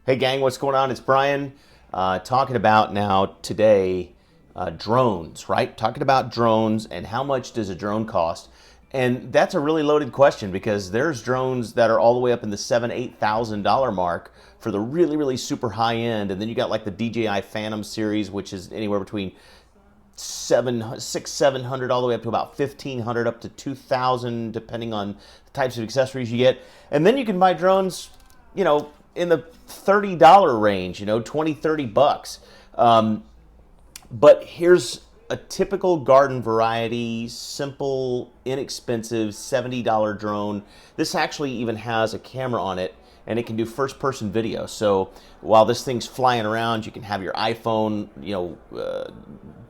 Hey gang, what's going on? It's Brian talking about now today drones, right? Talking about drones and how much does a drone cost? And that's a really loaded question because there's drones that are all the way up in the $7,000-8,000 mark for the really super high end, and then you got like the DJI Phantom series, which is anywhere between 700 all the way up to about 1,500 up to 2,000 depending on the types of accessories you get. And then you can buy drones, in the $30 range, 20, 30 bucks. But here's a typical garden variety, simple, inexpensive $70 drone. This actually even has a camera on it, and it can do first-person video. So while this thing's flying around, you can have your iPhone,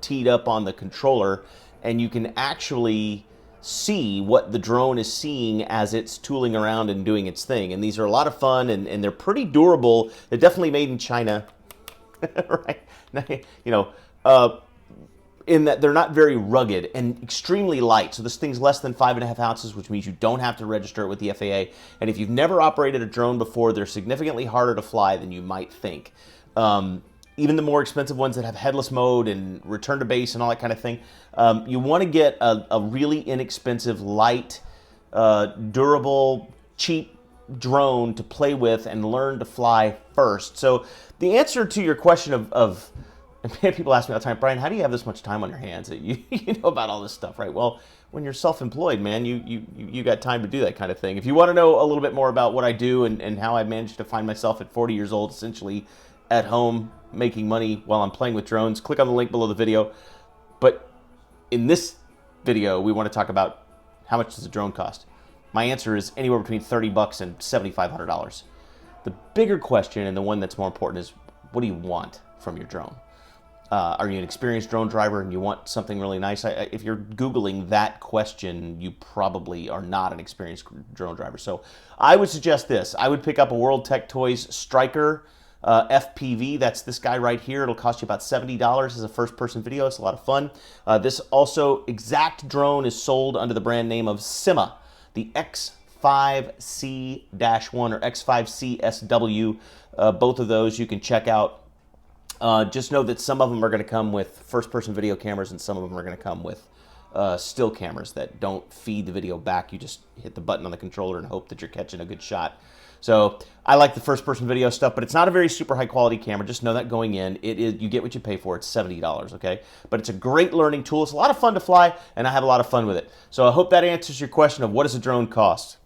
teed up on the controller, and you can actually see what the drone is seeing as it's tooling around and doing its thing. And these are a lot of fun, and they're pretty durable. They're definitely made in China, right? In that they're not very rugged and extremely light. So this thing's less than 5.5 ounces, which means you don't have to register it with the FAA. And if you've never operated a drone before, they're significantly harder to fly than you might think. Even the more expensive ones that have headless mode and return to base and all that kind of thing, you want to get a really inexpensive, light, durable, cheap drone to play with and learn to fly first. So the answer to your question of and people ask me all the time, Brian, how do you have this much time on your hands? You know about all this stuff, right? Well, when you're self-employed, man, you got time to do that kind of thing. If you want to know a little bit more about what I do and how I managed to find myself at 40 years old, essentially at home making money while I'm playing with drones, click on the link below the video. But in this video, we want to talk about how much does a drone cost? My answer is anywhere between 30 bucks and $7,500. The bigger question, and the one that's more important, is what do you want from your drone? Are you an experienced drone driver and you want something really nice? If you're Googling that question, you probably are not an experienced drone driver. So I would suggest this. I would pick up a World Tech Toys Striker FPV. That's this guy right here. It'll cost you about $70 as a first-person video. It's a lot of fun. This also exact drone is sold under the brand name of Syma, the X5C-1 or X5C-SW. Both of those you can check out. Just know that some of them are going to come with first-person video cameras and some of them are going to come with still cameras that don't feed the video back. You just hit the button on the controller and hope that you're catching a good shot. So I like the first-person video stuff, but it's not a very super high-quality camera. Just know that going in, you get what you pay for. It's $70, okay? But it's a great learning tool. It's a lot of fun to fly, and I have a lot of fun with it. So I hope that answers your question of what does a drone cost.